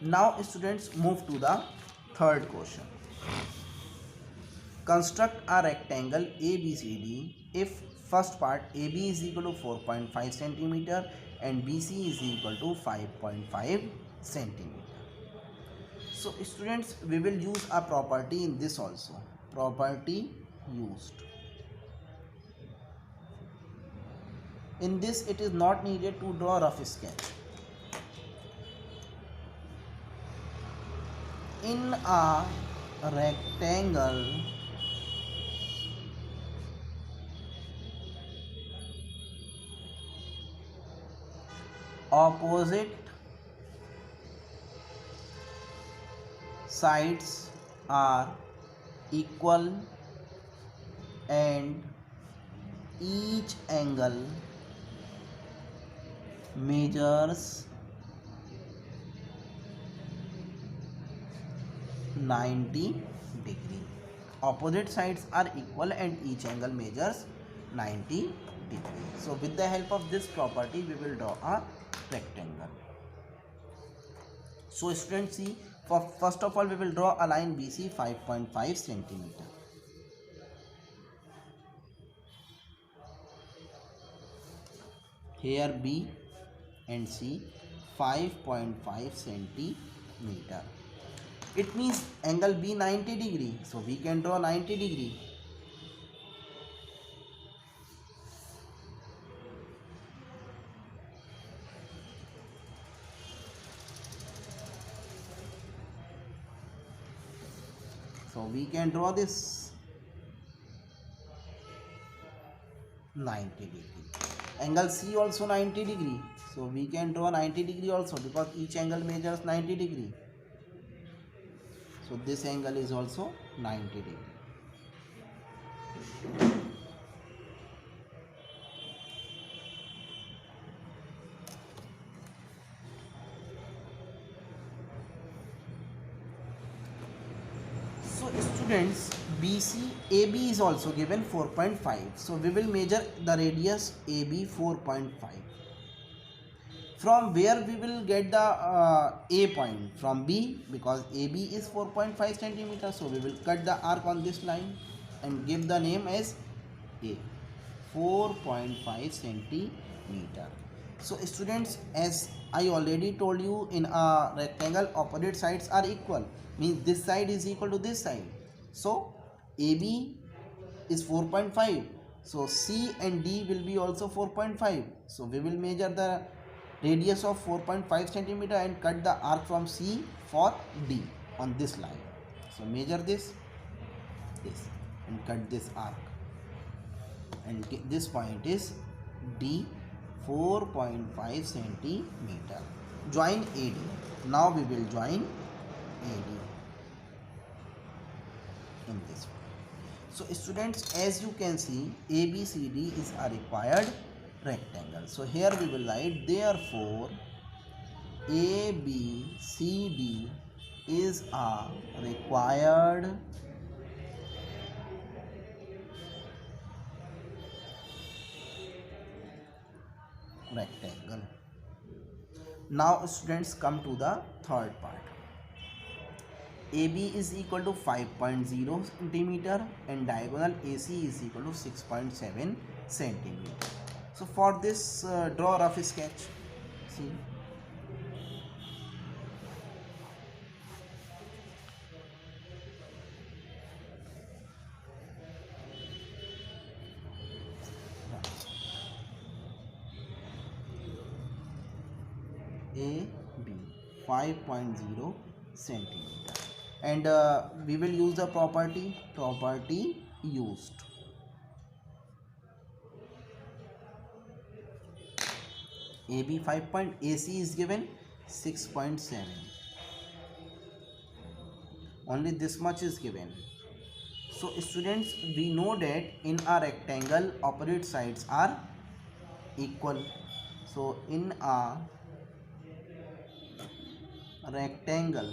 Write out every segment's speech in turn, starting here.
Now students, move to the third question. Construct a rectangle ABCD if first part AB is equal to 4.5 centimeter and BC is equal to 5.5 centimeter. So students, we will use a property in this also. Property used. In this, it is not needed to draw a rough sketch. In a rectangle, opposite sides are equal and each angle measures 90 degree. Opposite sides are equal and each angle measures 90 degree. So with the help of this property, we will draw a rectangle. So students, see, first of all, we will draw a line BC 5.5 centimeter. Here B and C 5.5 centimeter. It means angle B 90 degree. So we can draw 90 degree. So we can draw this 90 degree. Angle C also 90 degree. So we can draw 90 degree also because each angle measures 90 degree. So this angle is also 90 degree. So students, AB is also given 4.5. So we will measure the radius AB 4.5. From where we will get the A point? From B, because AB is 4.5 centimeter. So we will cut the arc on this line and give the name as A, 4.5 centimeter. So students, as I already told you, in a rectangle opposite sides are equal, means this side is equal to this side. So AB is 4.5. So C and D will be also 4.5. So we will measure the radius of 4.5 centimeter and cut the arc from C for D on this line. So measure this and cut this arc, and this point is D, 4.5 centimeter. Join AD. Now we will join AD in this way. So students, as you can see, ABCD is a required rectangle. So here we will write, therefore ABCD is a required rectangle. Now students, come to the third part. AB is equal to 5.0 centimeter and diagonal AC is equal to 6.7 centimeter. So for this, draw a rough sketch. See, AB 5.0 centimeter, and we will use the property used. AB 5 point, AC is given 6.7. Only this much is given. So students, we know that in a rectangle opposite sides are equal. So in a rectangle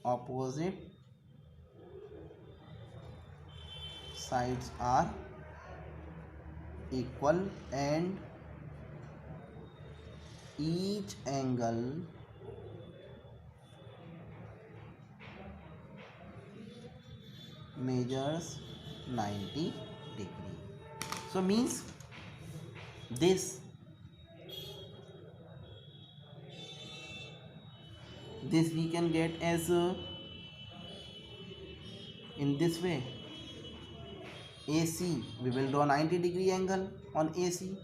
opposite sides are equal and each angle measures 90 degree. So means this we can get as in this way. AC, we will draw 90 degree angle on AC.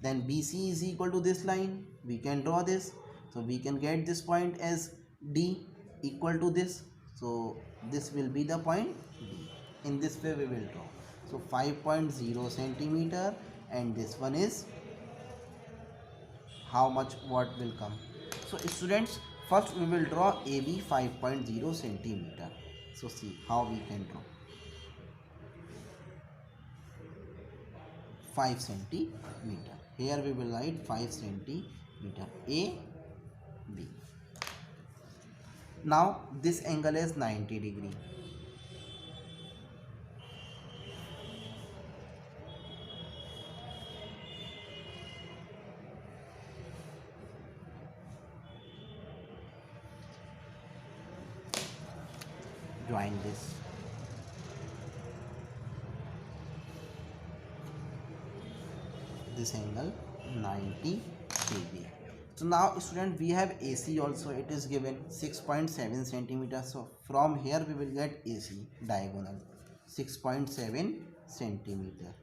Then BC is equal to this line. We can draw this. So we can get this point as D equal to this. So this will be the point D. In this way we will draw. So 5.0 centimeter, and this one is how much, what will come. So students, first we will draw AB 5.0 centimeter. So see how we can draw. 5 centimeter. Here we will write 5 centimeter A, B. Now this angle is 90 degree. Join this. This angle 90 degree. So now student, we have AC also. It is given 6.7 centimeter. So from here we will get AC diagonal 6.7 centimeter.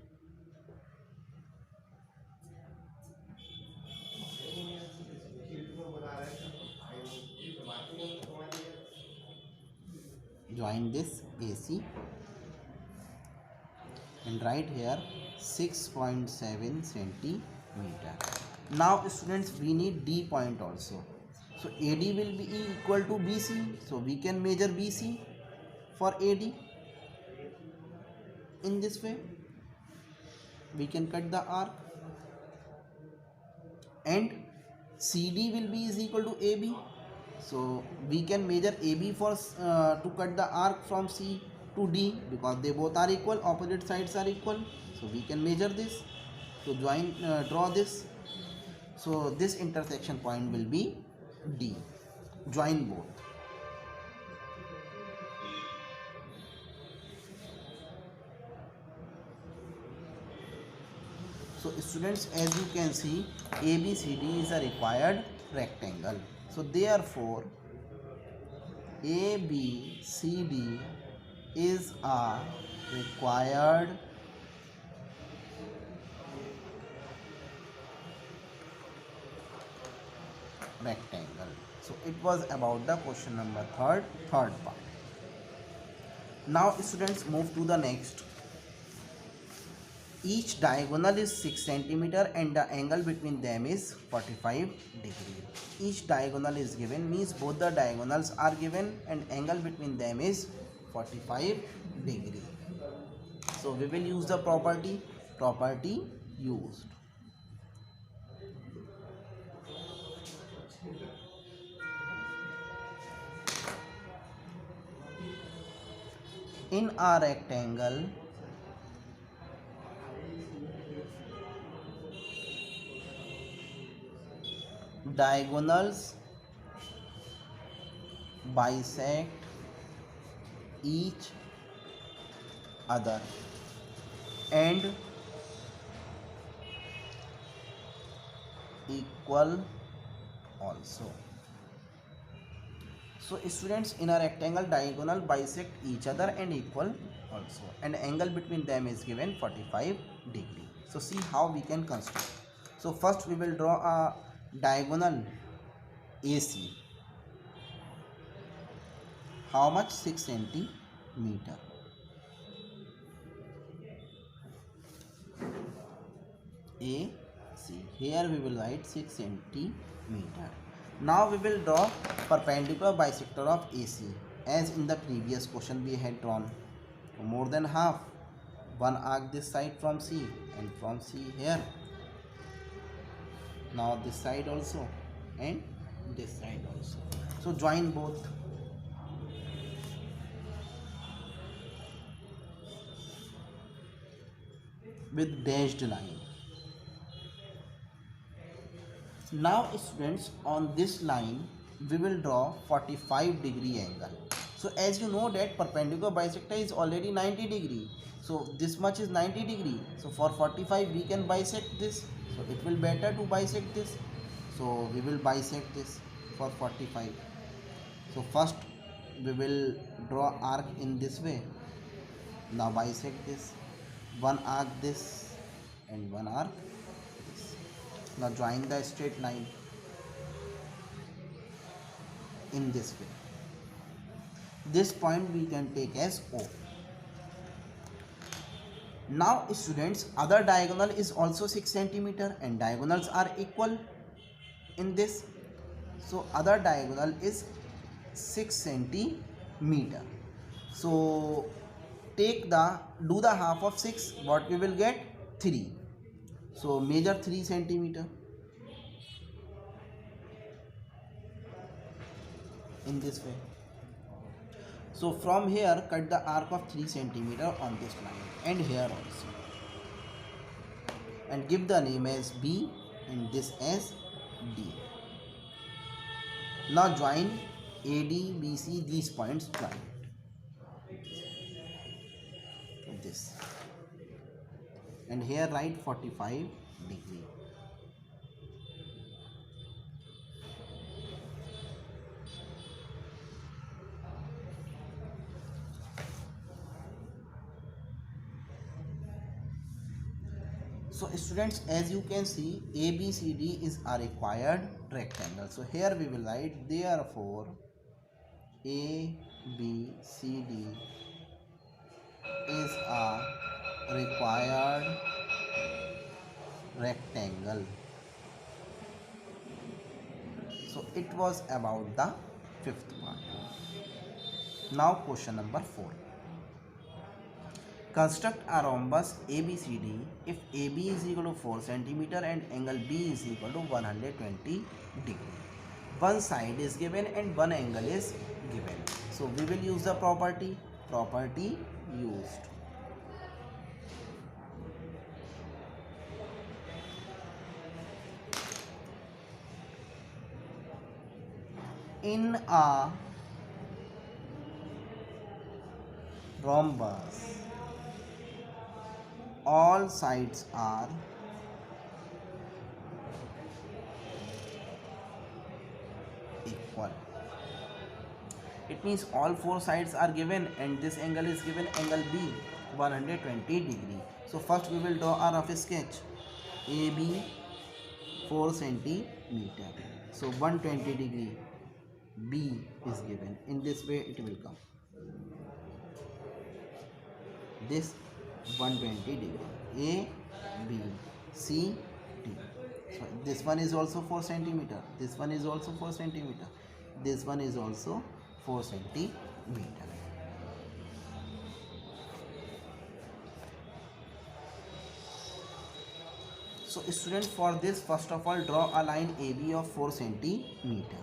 Join this AC and write here 6.7 centimeter. Now students, we need D point also. So AD will be equal to BC. So we can measure BC for AD. In this way we can cut the arc, and CD will be is equal to AB. So we can measure AB for to cut the arc from C to D, because they both are equal, opposite sides are equal. So we can measure this. So join, draw this. So this intersection point will be D. Join both. So students, as you can see, ABCD is a required rectangle. So therefore ABCD is a required rectangle. So it was about the question number third part. Now students, move to the next. Each diagonal is 6 centimeter and the angle between them is 45 degree. Each diagonal is given, means both the diagonals are given and angle between them is 45 degree. So we will use the property used. In a rectangle, diagonals bisect each other and equal also. So students, in a rectangle, diagonal bisect each other and equal also, and angle between them is given 45 degree. So see how we can construct. So first we will draw a diagonal AC. How much? 6 centimeter. AC. Here we will write 6 centimeter. Now we will draw perpendicular bisector of AC, as in the previous question we had drawn more than half. One arc this side from C and from C here. Now this side also and this side also. So join both. With dashed line. Now students, on this line we will draw 45-degree angle. So as you know that perpendicular bisector is already 90 degree. So this much is 90 degree. So for 45 we can bisect this. So it will better to bisect this. So we will bisect this for 45. So first we will draw arc in this way. Now bisect this. One arc this and one arc this. Now join the straight line in this way. This point we can take as O. Now students, other diagonal is also 6 centimeter and diagonals are equal in this. So other diagonal is 6 centimeter. So do the half of 6, what we will get? 3. So measure 3 centimeter in this way. So from here cut the arc of 3 centimeter on this line and here also, and give the name as B and this as D. Now join AD, BC, these points join this, and here write 45 degree. So students, as you can see, ABCD is a required rectangle. So here we will write, therefore ABCD is a required rectangle. So it was about the fifth part. Now question number 4. Construct a rhombus ABCD if AB is equal to 4 centimeter and angle B is equal to 120 degree. One side is given and one angle is given. So we will use the property used. In a rhombus, all sides are equal. It means all 4 sides are given and this angle is given, angle B 120 degree. So first we will draw a rough sketch. AB 4 centimeter. So 120 degree B is given. In this way it will come. This 120 degree. A, B, C, D. So this one is also 4 centimeter. This one is also 4 centimeter. This one is also 4 centimeter. So students, for this first of all draw a line AB of 4 centimeter.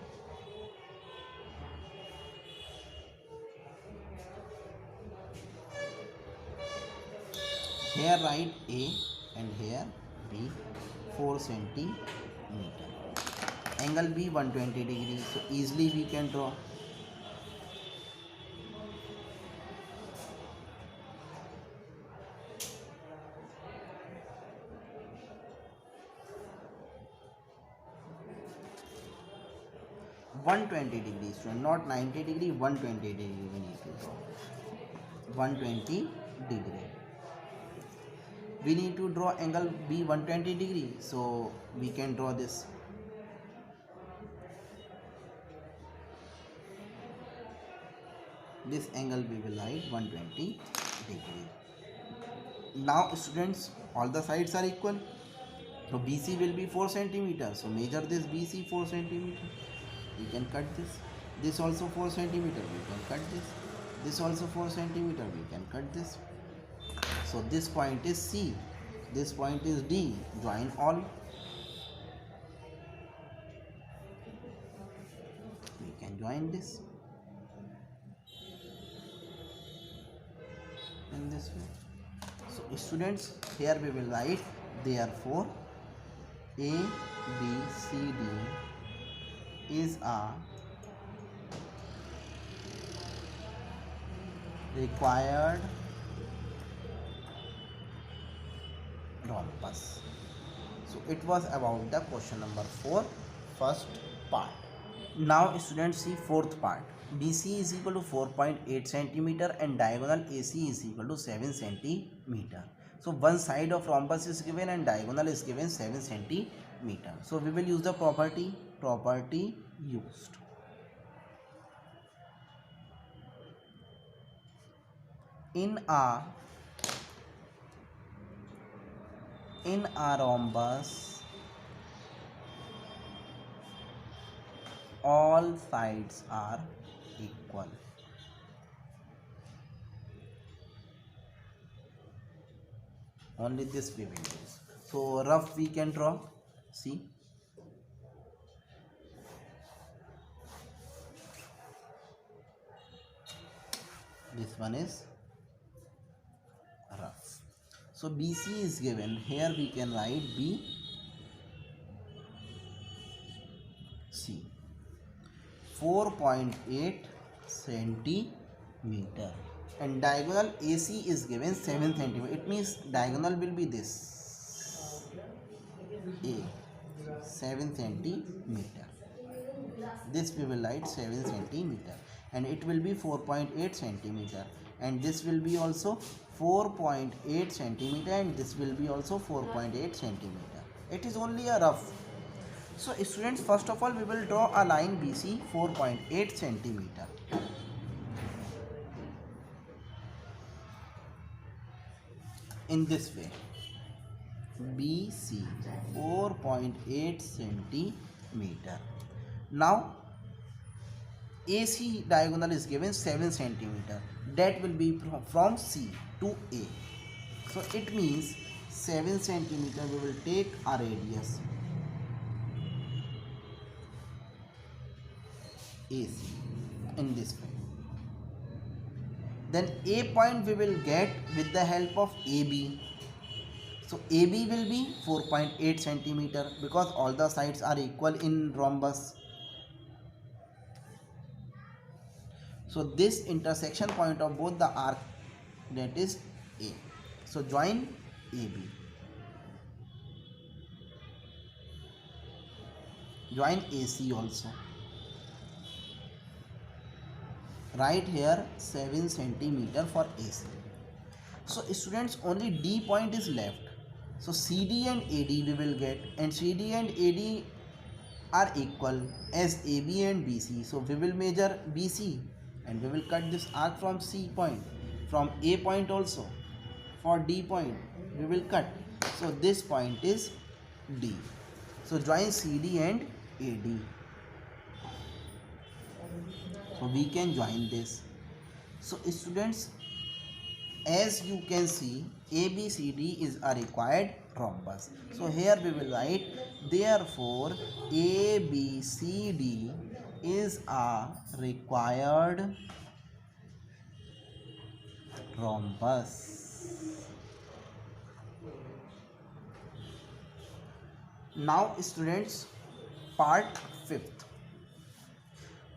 Here write A and here B 4 centimeter. Angle B 120 degree. So easily we can draw. -120 so not 90 degree, 120 degree we need to draw. 120 degree. We need to draw angle B 120 degree, so we can draw this. This angle we will write 120 degree. Now students, all the sides are equal. So BC will be 4 centimeter. So measure this BC 4 centimeter. We can cut this. This also 4 centimeter. We can cut this. This also 4 centimeter. We can cut this. So this point is C. This point is D. Join all. We can join this in this way. So students, here we will write therefore A ABCD is a required rhombus. So it was about the question number 4, first part. Now students see fourth part. BC is equal to 4.8 centimeter and diagonal AC is equal to 7 centimeter. So one side of rhombus is given and diagonal is given 7 centimeter. So we will use the property used. In a rhombus, all sides are equal. Only this we will use. So rough we can draw. See, this one is rough. So BC is given. Here we can write BC 4.8 centimeter and diagonal AC is given 7 centimeter. It means diagonal will be this A 7 centimeter. This we will write 7 centimeter and it will be 4.8 centimeter and this will be also 4.8 centimeter and this will be also 4.8 centimeter. It is only a rough. So students, first of all we will draw a line BC 4.8 centimeter. In this way, BC 4.8 centimeter. Now AC diagonal is given 7 centimeter. That will be from C to A. So it means 7 centimeter we will take a radius AC in this way. Then A point we will get with the help of AB. So AB will be 4.8 centimeter because all the sides are equal in rhombus. So this intersection point of both the arc, that is A. So join AB. Join AC also. Right here 7 centimeter for AC. So students, only D point is left. So CD and AD we will get, and CD and AD are equal as AB and BC. So we will measure BC and we will cut this arc from C point, from A point also. For D point we will cut. So this point is D. So join CD and AD. So we can join this. So students, as you can see, ABCD is a required rhombus. So here we will write, therefore ABCD is a required rhombus. Now students, part 5th.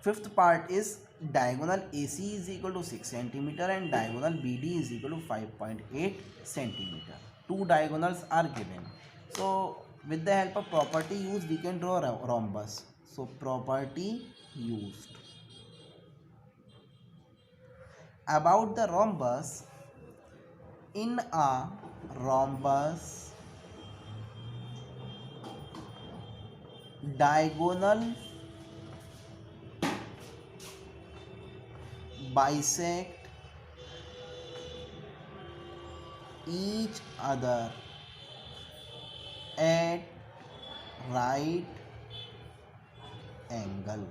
Fifth part is diagonal AC is equal to 6 centimeter and diagonal BD is equal to 5.8 centimeter. Two diagonals are given. So with the help of property used, we can draw a rhombus. So property used. About the rhombus, in a rhombus, diagonal bisect each other at right angle.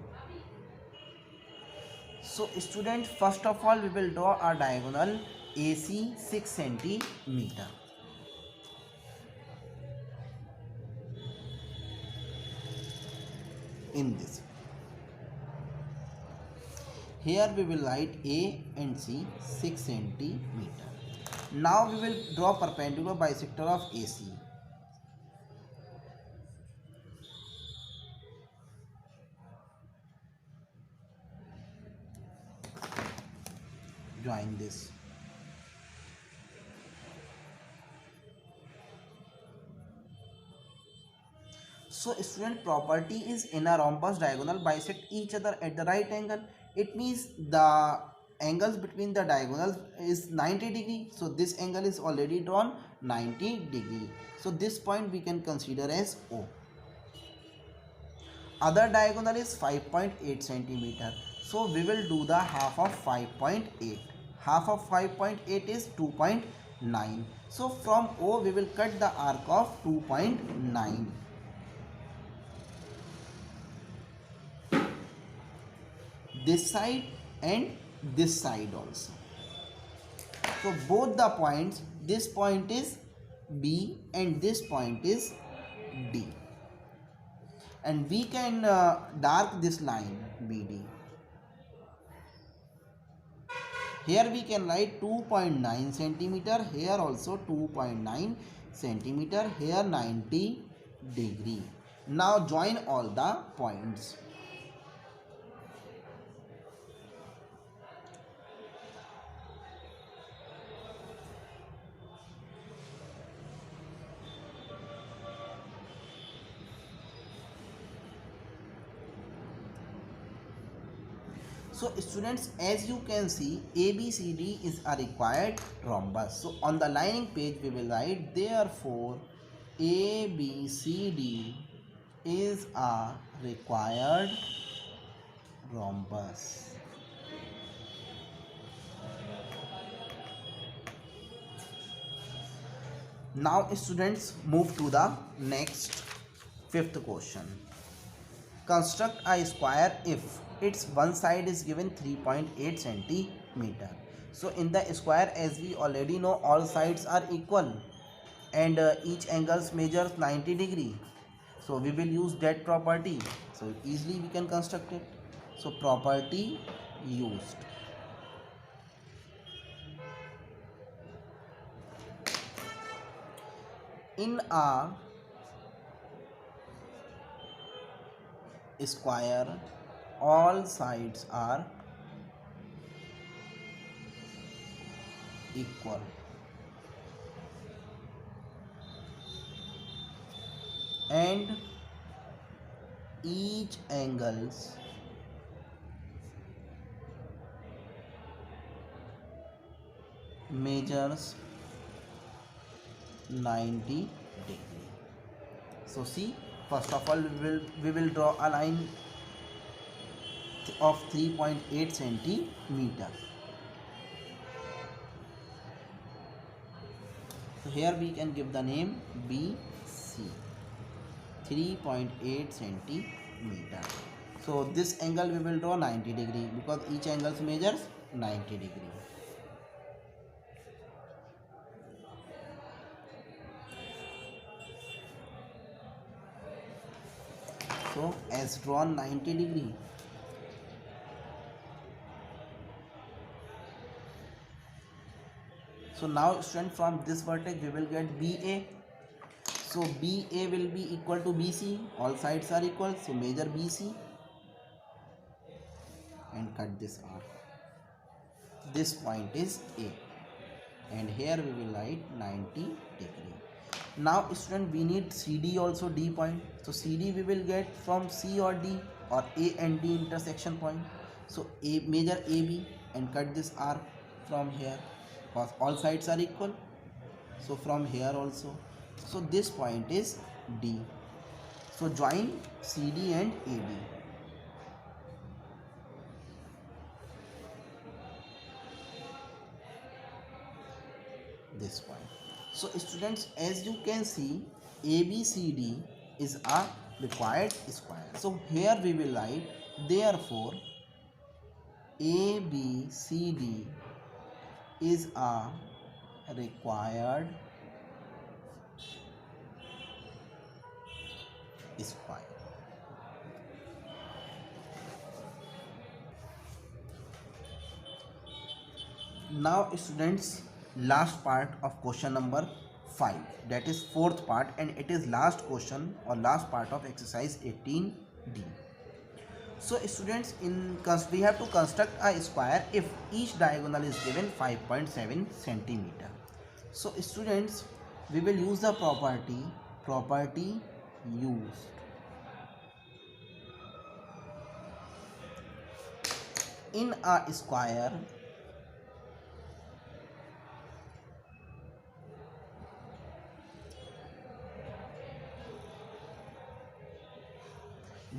So student, first of all we will draw a diagonal AC 6 centimeter. In this, here we will write A and C 6 centimeter. Now we will draw perpendicular bisector of AC. join this. So student, property is in a rhombus diagonal bisect each other at the right angle. It means the angles between the diagonals is 90 degree. So this angle is already drawn 90 degree. So this point we can consider as O. Other diagonal is 5.8 centimeter. So we will do the half of 5.8. Half of 5.8 is 2.9. So from O we will cut the arc of 2.9. This side and this side also. So both the points, this point is B and this point is D, and we can dark this line BD. Here we can write 2.9 centimeter, here also 2.9 centimeter, here 90 degree. Now join all the points. So students, as you can see, ABCD is a required rhombus. So on the lining page we will write, therefore ABCD is a required rhombus. Now students, move to the next fifth question. Construct a square if its one side is given 3.8 centimeter. So in the square, as we already know, all sides are equal and each angles measures 90 degree. So we will use that property. So easily we can construct it. So property used. In a square, all sides are equal and each angles measures 90 degree. So see, first of all we will draw a line of 3.8 centimeter. So here we can give the name BC, 3.8 centimeter. So this angle we will draw 90 degree because each angle measures 90 degree. So as drawn 90 degree. So now student, from this vertex we will get BA. So BA will be equal to BC. All sides are equal. So measure BC and cut this arc. This point is A. And here we will write 90 degree. Now student, we need CD also, D point. So CD we will get from C or D or A and D intersection point. So A, measure AB and cut this arc from here because all sides are equal. So from here also. So this point is D. So join CD and AB. This point. So students, as you can see, ABCD is a required square. So here we will write, therefore ABCD is a required square. Now students, last part of question number 5, that is fourth part, and it is last question or last part of exercise 18D. So students, we have to construct a square if each diagonal is given 5.7 centimeter. So students, we will use the property used in a square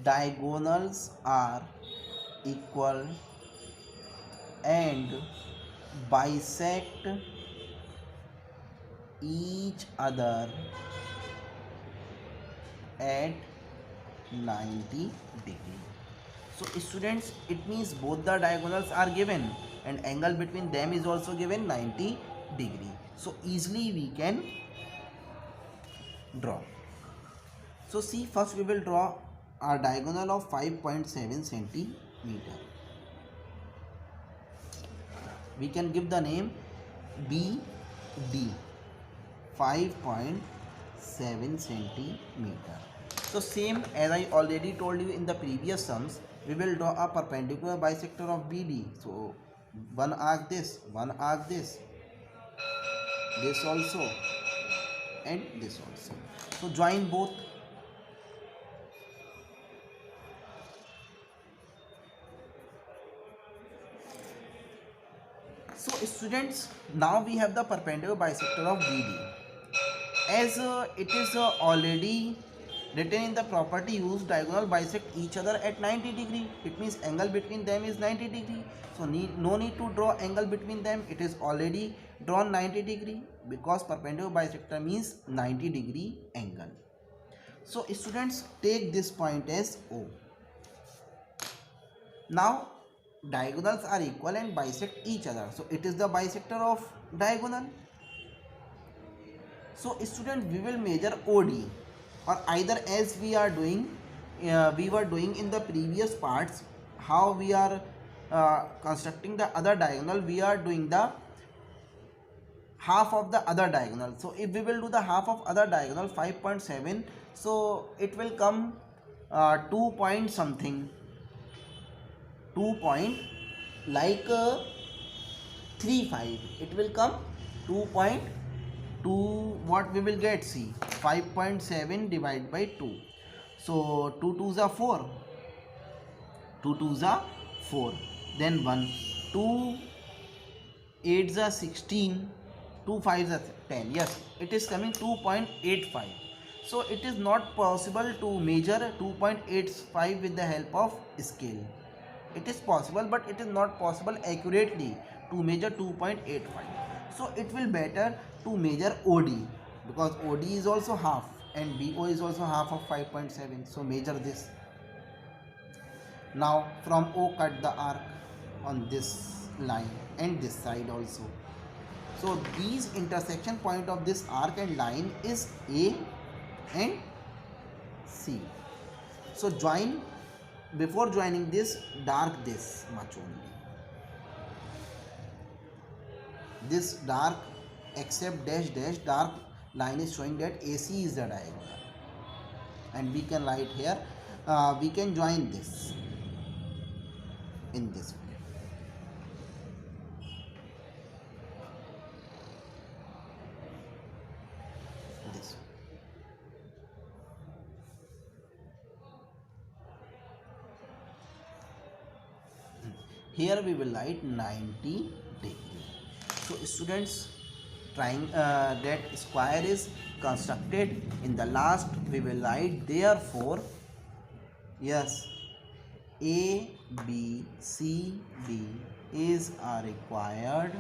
diagonals are equal and bisect each other at 90 degree. So students, it means both the diagonals are given and angle between them is also given 90 degree. So easily we can draw. So see, first we will draw our diagonal of 5.7 centimeter. We can give the name BD, 5.7 centimeter. So same as I already told you in the previous sums, we will draw a perpendicular bisector of BD. So one arc this also and this also. So join both. So students, now we have the perpendicular bisector of BD. As it is already written in the property used, diagonal bisect each other at 90 degree. It means angle between them is 90 degree. So no need to draw angle between them. It is already drawn 90 degree because perpendicular bisector means 90 degree angle. So students, take this point as O. Now diagonals are equal and bisect each other. So it is the bisector of diagonal. So student, we will measure OD, or either as we were doing in the previous parts, how we are constructing the other diagonal, we are doing the half of the other diagonal. So if we will do the half of other diagonal 5.7, so it will come 2 point something, 2 point like 35. It will come 2.2. What we will get, see, 5.7 divided by 2. So 2 2s are 4, 2 2s are 4, then 1, 2 8s are 16, 2 5s are 10. Yes, it is coming 2.85. So it is not possible to measure 2.85 with the help of scale. It is possible, but it is not possible accurately to measure 2.85. So it will better to measure OD, because OD is also half and BO is also half of 5.7. So measure this. Now from O cut the arc on this line and this side also. So these intersection point of this arc and line is A and C. So join. Before joining this, dark this much only. This dark except dash dash dark line is showing that AC is the diagonal, and we can write here, we can join this in this way. This. Here we will write 90 degree. So students, trying that square is constructed. In the last we will write, therefore, yes, A, B, C, D is a required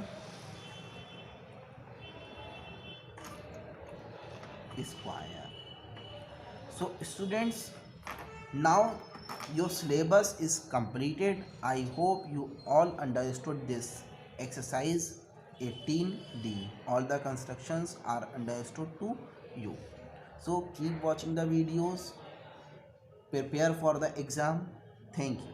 square. So students, now your syllabus is completed. I hope you all understood this exercise 18D. All the constructions are understood to you. So keep watching the videos, prepare for the exam. Thank you.